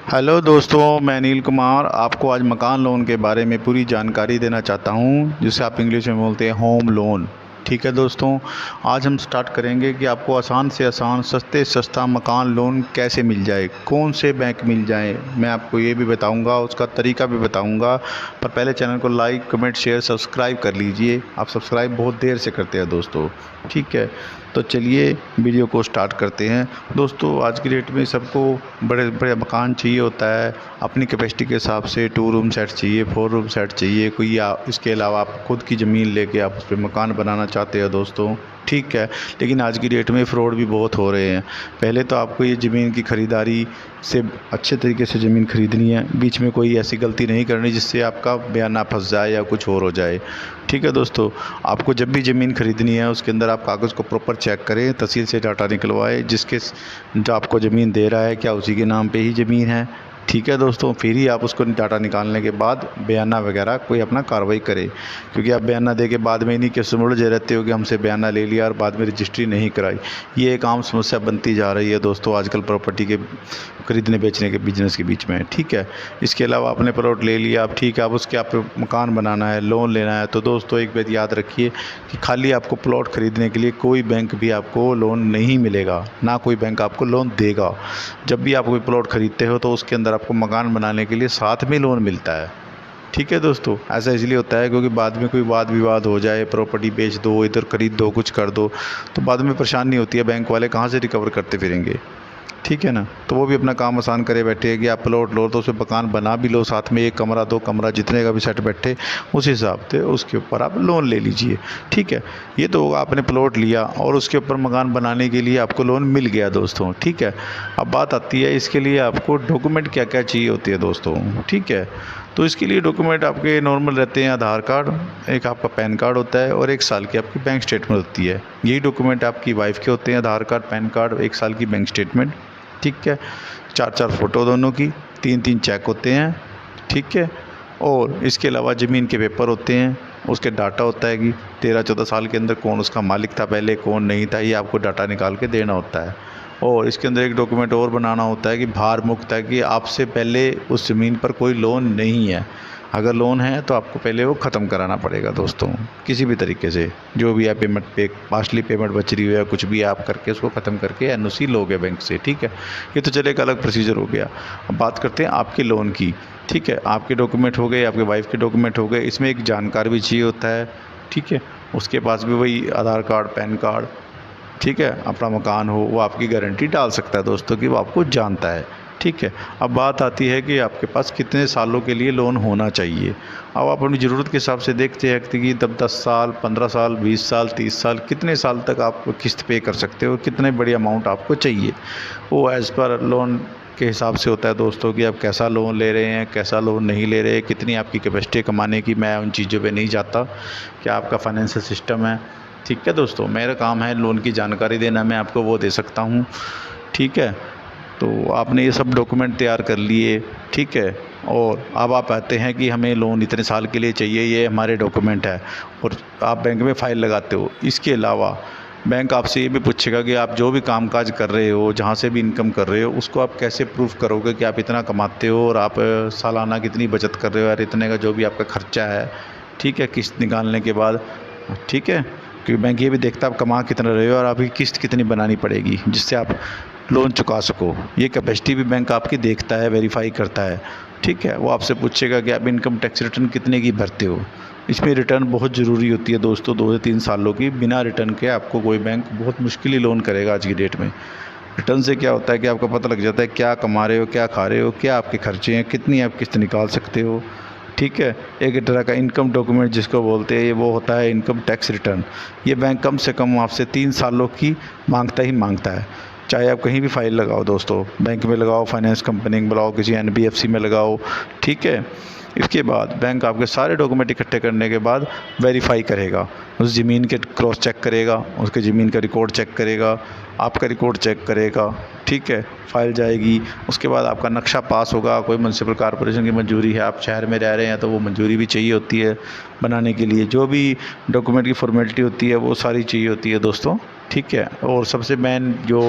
Hello दोस्तों, मैं अनिल कुमार आपको आज मकान लोन के बारे में पूरी जानकारी देना चाहता हूं, जिसे आप इंग्लिश में बोलते हैं होम लोन। ठीक है दोस्तों, आज हम स्टार्ट करेंगे कि आपको आसान से आसान सस्ते सस्ता मकान लोन कैसे मिल जाए, कौन से बैंक मिल जाए। मैं आपको ये भी बताऊंगा, उसका तरीका भी बताऊंगा। पर पहले चैनल को लाइक कमेंट शेयर सब्सक्राइब कर लीजिए। आप सब्सक्राइब बहुत देर से करते हैं दोस्तों। ठीक है, तो चलिए वीडियो को स्टार्ट करते हैं। दोस्तों, आज की डेट में सबको बड़े बड़े मकान चाहिए होता है, अपनी कैपेसिटी के हिसाब से। 2 रूम सेट चाहिए, 4 रूम सेट चाहिए कोई, या इसके अलावा आप खुद की ज़मीन लेके आप उस पर मकान बनाना चाहते हैं दोस्तों। ठीक है, लेकिन आज की डेट में फ़्रॉड भी बहुत हो रहे हैं। पहले तो आपको ये ज़मीन की ख़रीदारी से अच्छे तरीके से ज़मीन ख़रीदनी है, बीच में कोई ऐसी गलती नहीं करनी जिससे आपका बयाना फंस जाए या कुछ और हो जाए। ठीक है दोस्तों, आपको जब भी ज़मीन ख़रीदनी है उसके अंदर आप कागज़ को प्रॉपर चेक करें, तहसील से डाटा निकलवाएं, जिसके जो आपको ज़मीन दे रहा है क्या उसी के नाम पे ही ज़मीन है। ठीक है दोस्तों, फिर ही आप उसको डाटा निकालने के बाद बयाना वगैरह कोई अपना कार्रवाई करे। क्योंकि आप बयाना दे के बाद में इन्हीं केस में उलझे रहते हो कि हमसे बयाना ले लिया और बाद में रजिस्ट्री नहीं कराई। ये एक आम समस्या बनती जा रही है दोस्तों आजकल प्रॉपर्टी के खरीदने बेचने के बिजनेस के बीच में। ठीक है, इसके अलावा आपने प्लॉट ले लिया, अब ठीक है, अब उसके आप मकान बनाना है, लोन लेना है, तो दोस्तों एक बात याद रखिए कि खाली आपको प्लॉट ख़रीदने के लिए कोई बैंक भी आपको लोन नहीं मिलेगा, ना कोई बैंक आपको लोन देगा। जब भी आप कोई प्लॉट ख़रीदते हो तो उसके अंदर आपको मकान बनाने के लिए साथ में लोन मिलता है। ठीक है दोस्तों, ऐसा इसलिए होता है क्योंकि बाद में कोई वाद विवाद हो जाए, प्रॉपर्टी बेच दो, इधर खरीद दो, कुछ कर दो, तो बाद में परेशानी होती है, बैंक वाले कहाँ से रिकवर करते फिरेंगे। ठीक है ना, तो वो भी अपना काम आसान करे बैठे हैं कि आप प्लॉट लो तो उसमें मकान बना भी लो, साथ में 1 कमरा 2 कमरा जितने का भी सेट बैठे उस हिसाब से उसके ऊपर आप लोन ले लीजिए। ठीक है, ये तो होगा आपने प्लॉट लिया और उसके ऊपर मकान बनाने के लिए आपको लोन मिल गया दोस्तों। ठीक है, अब बात आती है इसके लिए आपको डॉक्यूमेंट क्या क्या चाहिए होती है दोस्तों। ठीक है, तो इसके लिए डॉक्यूमेंट आपके नॉर्मल रहते हैं, आधार कार्ड, एक आपका पैन कार्ड होता है और 1 साल की आपकी बैंक स्टेटमेंट होती है। यही डॉक्यूमेंट आपकी वाइफ के होते हैं, आधार कार्ड, पैन कार्ड, 1 साल की बैंक स्टेटमेंट। ठीक है, 4 फ़ोटो दोनों की, 3 चेक होते हैं। ठीक है, और इसके अलावा ज़मीन के पेपर होते हैं, उसके डाटा होता है कि 13-14 साल के अंदर कौन उसका मालिक था पहले, कौन नहीं था, ये आपको डाटा निकाल के देना होता है। और इसके अंदर एक डॉक्यूमेंट और बनाना होता है कि भार मुक्त है, कि आपसे पहले उस ज़मीन पर कोई लोन नहीं है। अगर लोन है तो आपको पहले वो ख़त्म कराना पड़ेगा दोस्तों, किसी भी तरीके से। जो भी है पेमेंट पे पार्शली पेमेंट बच रही हो या कुछ भी आप करके उसको ख़त्म करके एनओसी लोगे बैंक से। ठीक है, ये तो चले एक अलग प्रोसीजर हो गया। अब बात करते हैं आपके लोन की। ठीक है, आपके डॉक्यूमेंट हो गए, आपके वाइफ के डॉक्यूमेंट हो गए, इसमें एक जानकार भी चाहिए होता है। ठीक है, उसके पास भी वही आधार कार्ड, पैन कार्ड। ठीक है, अपना मकान हो, वो आपकी गारंटी डाल सकता है दोस्तों कि वो आपको जानता है। ठीक है, अब बात आती है कि आपके पास कितने सालों के लिए लोन होना चाहिए। अब आप अपनी ज़रूरत के हिसाब से देखते हैं कि तब 10 साल, 15 साल, 20 साल, 30 साल, कितने साल तक आप किस्त पे कर सकते हो, कितने बड़ी अमाउंट आपको चाहिए। वो एज़ पर लोन के हिसाब से होता है दोस्तों कि आप कैसा लोन ले रहे हैं, कैसा लोन नहीं ले रहे, कितनी आपकी कैपेसिटी कमाने की। मैं उन चीज़ों पे नहीं जाता, क्या आपका फाइनेंशियल सिस्टम है। ठीक है दोस्तों, मेरा काम है लोन की जानकारी देना, मैं आपको वो दे सकता हूँ। ठीक है, तो आपने ये सब डॉक्यूमेंट तैयार कर लिए। ठीक है, और अब आप आते हैं कि हमें लोन इतने साल के लिए चाहिए, ये हमारे डॉक्यूमेंट है, और आप बैंक में फ़ाइल लगाते हो। इसके अलावा बैंक आपसे ये भी पूछेगा कि आप जो भी कामकाज कर रहे हो, जहाँ से भी इनकम कर रहे हो, उसको आप कैसे प्रूफ करोगे कि आप इतना कमाते हो और आप सालाना कितनी बचत कर रहे हो, और इतने का जो भी आपका खर्चा है। ठीक है, किस्त निकालने के बाद। ठीक है, क्योंकि बैंक ये भी देखता है आप कमा कितना रहे हो और आपकी किस्त कितनी बनानी पड़ेगी जिससे आप लोन चुका सको। ये कैपेसिटी भी बैंक आपकी देखता है, वेरीफाई करता है। ठीक है, वो आपसे पूछेगा कि आप इनकम टैक्स रिटर्न कितने की भरते हो। इसमें रिटर्न बहुत ज़रूरी होती है दोस्तों, 2 से 3 सालों की। बिना रिटर्न के आपको कोई बैंक बहुत मुश्किल ही लोन करेगा आज की डेट में। रिटर्न से क्या होता है कि आपको पता लग जाता है क्या कमा रहे हो, क्या खा रहे हो, क्या आपके खर्चे हैं, कितनी आप किस्त निकाल सकते हो। ठीक है, एक तरह का इनकम डॉक्यूमेंट जिसको बोलते हैं, ये वो होता है इनकम टैक्स रिटर्न। ये बैंक कम से कम आपसे 3 सालों की मांगता ही मांगता है। चाहे आप कहीं भी फाइल लगाओ दोस्तों, बैंक में लगाओ, फाइनेंस कंपनी में लगाओ, किसी एनबीएफसी में लगाओ। ठीक है, इसके बाद बैंक आपके सारे डॉक्यूमेंट इकट्ठे करने के बाद वेरीफाई करेगा, उस ज़मीन के क्रॉस चेक करेगा, उसके ज़मीन का रिकॉर्ड चेक करेगा, आपका रिकॉर्ड चेक करेगा। ठीक है, फाइल जाएगी, उसके बाद आपका नक्शा पास होगा, कोई म्युनिसिपल कॉर्पोरेशन की मंजूरी है, आप शहर में रह रहे हैं तो वो मंजूरी भी चाहिए होती है बनाने के लिए। जो भी डॉक्यूमेंट की फॉर्मेलिटी होती है वो सारी चाहिए होती है दोस्तों। ठीक है। और सबसे मेन जो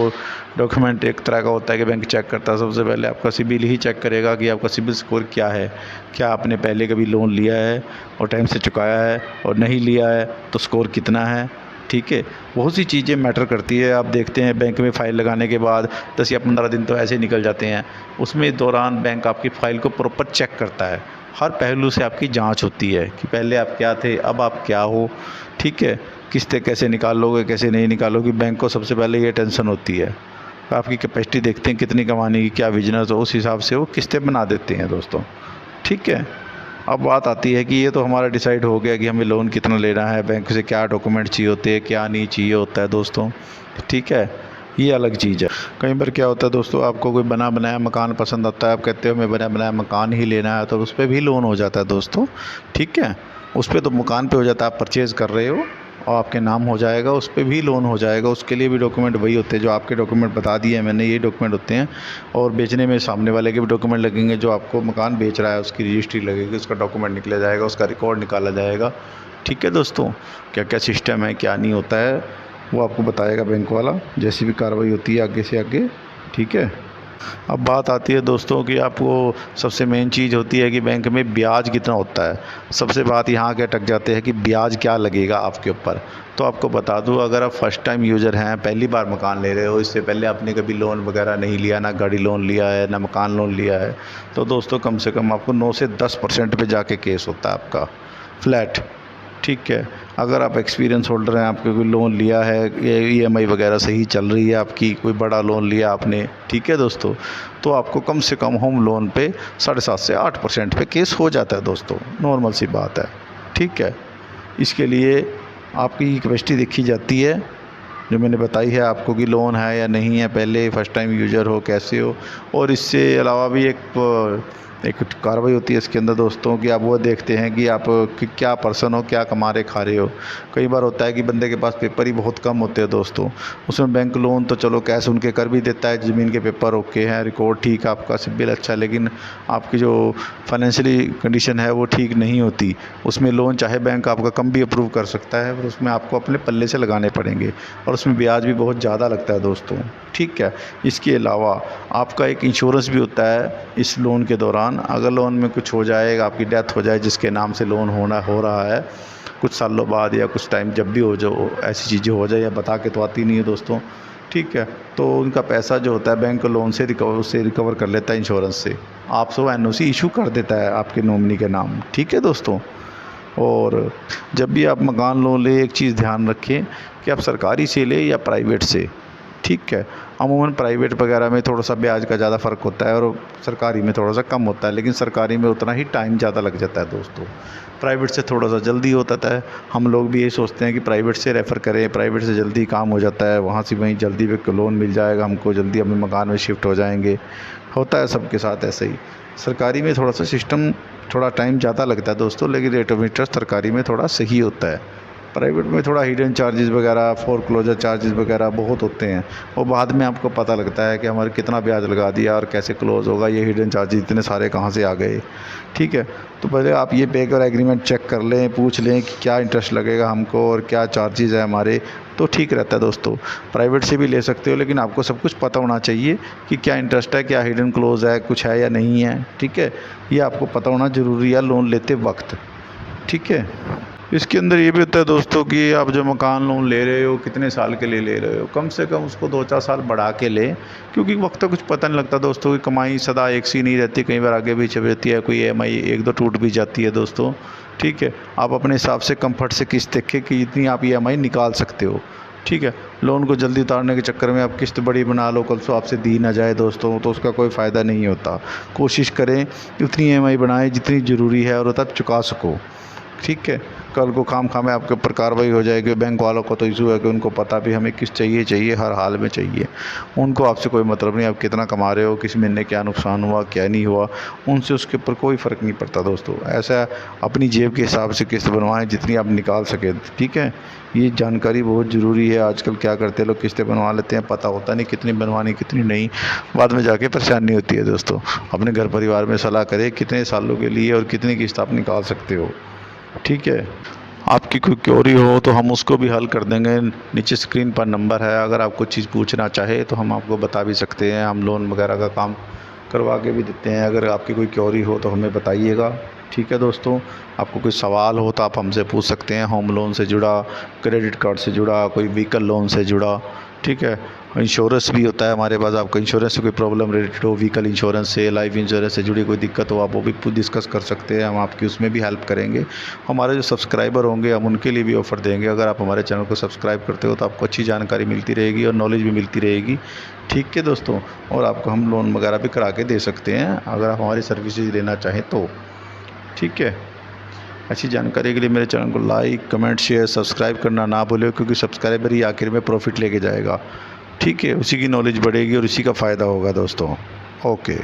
डॉक्यूमेंट एक तरह का होता है कि बैंक चेक करता है, सबसे पहले आपका सिबिल ही चेक करेगा कि आपका सिबिल स्कोर क्या है, क्या आपने पहले कभी लोन लिया है और टाइम से चुकाया है, और नहीं लिया है तो स्कोर कितना है। ठीक है, बहुत सी चीज़ें मैटर करती है। आप देखते हैं बैंक में फ़ाइल लगाने के बाद 10 या 15 दिन तो ऐसे ही निकल जाते हैं, उसमें दौरान बैंक आपकी फ़ाइल को प्रॉपर चेक करता है, हर पहलू से आपकी जांच होती है कि पहले आप क्या थे, अब आप क्या हो। ठीक है, किस्तें कैसे निकालोगे, कैसे नहीं निकालोगे, बैंक को सबसे पहले ये टेंशन होती है। आपकी कैपेसिटी देखते हैं कितनी कमाने की, क्या बिजनेस हो, उस हिसाब से वो किस्तें बना देते हैं दोस्तों। ठीक है, अब बात आती है कि ये तो हमारा डिसाइड हो गया कि हमें लोन कितना लेना है, बैंक से क्या डॉक्यूमेंट चाहिए होते हैं, क्या नहीं चाहिए होता है दोस्तों। ठीक है, ये अलग चीज़ है। कई बार क्या होता है दोस्तों, आपको कोई बना बनाया मकान पसंद आता है, आप कहते हो मैं बना बनाया मकान ही लेना है, तो उस पर भी लोन हो जाता है दोस्तों। ठीक है, उस पर तो मकान पे हो जाता है, आप परचेज़ कर रहे हो और आपके नाम हो जाएगा, उस पर भी लोन हो जाएगा। उसके लिए भी डॉक्यूमेंट वही होते हैं जो आपके डॉक्यूमेंट बता दिए हैं मैंने, ये डॉक्यूमेंट होते हैं। और बेचने में सामने वाले के भी डॉक्यूमेंट लगेंगे, जो आपको मकान बेच रहा है उसकी रजिस्ट्री लगेगी, उसका डॉक्यूमेंट निकला जाएगा, उसका रिकॉर्ड निकाला जाएगा। ठीक है दोस्तों, क्या क्या सिस्टम है, क्या नहीं होता है, वो आपको बताएगा बैंक वाला, जैसी भी कार्रवाई होती है आगे से आगे। ठीक है, अब बात आती है दोस्तों कि आपको सबसे मेन चीज़ होती है कि बैंक में ब्याज कितना होता है। सबसे बात यहाँ के अटक जाते हैं कि ब्याज क्या लगेगा आपके ऊपर। तो आपको बता दूँ, अगर आप फर्स्ट टाइम यूज़र हैं, पहली बार मकान ले रहे हो, इससे पहले आपने कभी लोन वगैरह नहीं लिया, ना गाड़ी लोन लिया है, ना मकान लोन लिया है, तो दोस्तों कम से कम आपको 9 से 10% पे जाके केस होता है आपका फ्लैट। ठीक है, अगर आप एक्सपीरियंस होल्डर हैं, आपके कोई लोन लिया है, ये ईएमआई वगैरह सही चल रही है आपकी, कोई बड़ा लोन लिया आपने, ठीक है दोस्तों, तो आपको कम से कम होम लोन पे 7.5 से 8% पे केस हो जाता है दोस्तों, नॉर्मल सी बात है। ठीक है, इसके लिए आपकी कैपेसिटी देखी जाती है, जो मैंने बताई है आपको कि लोन है या नहीं है, पहले फर्स्ट टाइम यूज़र हो, कैसे हो। और इससे अलावा भी एक कार्रवाई होती है इसके अंदर दोस्तों कि आप वो देखते हैं कि आप कि क्या पर्सन हो, क्या कमा रहे खा रहे हो। कई बार होता है कि बंदे के पास पेपर ही बहुत कम होते हैं दोस्तों, उसमें बैंक लोन तो चलो कैश उनके कर भी देता है, ज़मीन के पेपर ओके हैं, रिकॉर्ड ठीक है, आपका सिबिल अच्छा है, लेकिन आपकी जो फाइनेंशियली कंडीशन है वो ठीक नहीं होती, उसमें लोन चाहे बैंक आपका कम भी अप्रूव कर सकता है, पर उसमें आपको अपने पल्ले से लगाने पड़ेंगे, और उसमें ब्याज भी बहुत ज़्यादा लगता है दोस्तों। ठीक है, इसके अलावा आपका एक इंश्योरेंस भी होता है इस लोन के दौरान। अगर लोन में कुछ हो जाए, आपकी डेथ हो जाए, जिसके नाम से लोन हो रहा है, कुछ सालों बाद या कुछ टाइम जब भी हो जाओ, ऐसी चीज़ें हो जाए, या बता के तो आती नहीं है दोस्तों। ठीक है, तो उनका पैसा जो होता है बैंक लोन से रिकवर कर लेता है इंश्योरेंस से, आपसे वो एनओसी इशू कर देता है आपके नॉमिनी के नाम। ठीक है दोस्तों, और जब भी आप मकान लोन ले, एक चीज़ ध्यान रखें कि आप सरकारी से ले या प्राइवेट से। ठीक है, अमूमन प्राइवेट वगैरह में थोड़ा सा ब्याज का ज़्यादा फ़र्क होता है और सरकारी में थोड़ा सा कम होता है, लेकिन सरकारी में उतना ही टाइम ज़्यादा लग जाता है दोस्तों। प्राइवेट से थोड़ा सा जल्दी होता है, हम लोग भी यही सोचते हैं कि प्राइवेट से रेफ़र करें, प्राइवेट से जल्दी काम हो जाता है, वहाँ से वहीं जल्दी पे लोन मिल जाएगा हमको, जल्दी अपने मकान में शिफ्ट हो जाएंगे। होता है सबके साथ ऐसे ही। सरकारी में थोड़ा सा सिस्टम, थोड़ा टाइम ज़्यादा लगता है दोस्तों, लेकिन रेट ऑफ इंटरेस्ट सरकारी में थोड़ा सही होता है। प्राइवेट में थोड़ा हिडन चार्जेस वगैरह, फोरक्लोजर चार्जेस वगैरह बहुत होते हैं, और बाद में आपको पता लगता है कि हमारे कितना ब्याज लगा दिया और कैसे क्लोज़ होगा, ये हिडन चार्जेस इतने सारे कहाँ से आ गए। ठीक है, तो पहले आप ये पेपर एग्रीमेंट चेक कर लें, पूछ लें कि क्या इंटरेस्ट लगेगा हमको और क्या चार्जेस है हमारे, तो ठीक रहता है दोस्तों। प्राइवेट से भी ले सकते हो, लेकिन आपको सब कुछ पता होना चाहिए कि क्या इंटरेस्ट है, क्या हिडन क्लोज है, कुछ है या नहीं है। ठीक है, ये आपको पता होना ज़रूरी है लोन लेते वक्त। ठीक है, इसके अंदर ये भी होता है दोस्तों कि आप जो मकान लोन ले रहे हो, कितने साल के लिए ले रहे हो, कम से कम उसको 2-4 साल बढ़ा के लें, क्योंकि वक्त का कुछ पता नहीं लगता दोस्तों, की कमाई सदा एक सी नहीं रहती, कई बार आगे पीछे रहती है, कोई ईएमआई 1-2 टूट भी जाती है दोस्तों। ठीक है, आप अपने हिसाब से कंफर्ट से किस्त देखें कि जितनी आप ईएमआई निकाल सकते हो। ठीक है, लोन को जल्दी उतारने के चक्कर में आप किस्त बड़ी बना लो, कल से आपसे दी ना जाए दोस्तों, तो उसका कोई फ़ायदा नहीं होता। कोशिश करें उतनी ईएमआई बनाएं जितनी ज़रूरी है और तब चुका सको। ठीक है, कल को खाम में आपके ऊपर कार्रवाई हो जाएगी। बैंक वालों को तो इशू है कि उनको पता भी हमें किस चाहिए, हर हाल में चाहिए, उनको आपसे कोई मतलब नहीं, आप कितना कमा रहे हो, किस महीने क्या नुकसान हुआ, क्या नहीं हुआ, उनसे उसके ऊपर कोई फ़र्क नहीं पड़ता दोस्तों। ऐसा अपनी जेब के हिसाब से किस्त बनवाएं जितनी आप निकाल सकें। ठीक है, ये जानकारी बहुत ज़रूरी है। आजकल क्या करते हैं लोग, किस्तें बनवा लेते हैं, पता होता नहीं कितनी बनवानी कितनी नहीं, बाद में जाके परेशानी होती है दोस्तों। अपने घर परिवार में सलाह करें कितने सालों के लिए और कितनी किस्त आप निकाल सकते हो। ठीक है, आपकी कोई क्वेरी हो तो हम उसको भी हल कर देंगे। नीचे स्क्रीन पर नंबर है, अगर आप कुछ चीज़ पूछना चाहे तो हम आपको बता भी सकते हैं। हम लोन वगैरह का काम करवा के भी देते हैं। अगर आपकी कोई क्वेरी हो तो हमें बताइएगा। ठीक है दोस्तों, आपको कोई सवाल हो तो आप हमसे पूछ सकते हैं। होम लोन से जुड़ा, क्रेडिट कार्ड से जुड़ा, कोई व्हीकल लोन से जुड़ा, ठीक है। इंश्योरेंस भी होता है हमारे पास। आपको इंश्योरेंस से कोई प्रॉब्लम रिलेटेड हो, व्हीकल इंश्योरेंस से, लाइफ इंश्योरेंस से जुड़ी कोई दिक्कत हो, आप वो भी डिस्कस कर सकते हैं। हम आपकी उसमें भी हेल्प करेंगे। हमारे जो सब्सक्राइबर होंगे हम उनके लिए भी ऑफ़र देंगे। अगर आप हमारे चैनल को सब्सक्राइब करते हो तो आपको अच्छी जानकारी मिलती रहेगी और नॉलेज भी मिलती रहेगी। ठीक है दोस्तों, और आपको हम लोन वगैरह भी करा के दे सकते हैं अगर आप हमारी सर्विसेज लेना चाहें तो। ठीक है, अच्छी जानकारी के लिए मेरे चैनल को लाइक, कमेंट, शेयर, सब्सक्राइब करना ना भूलें, क्योंकि सब्सक्राइबर ही आखिर में प्रॉफिट लेके जाएगा। ठीक है, उसी की नॉलेज बढ़ेगी और उसी का फ़ायदा होगा दोस्तों। ओके।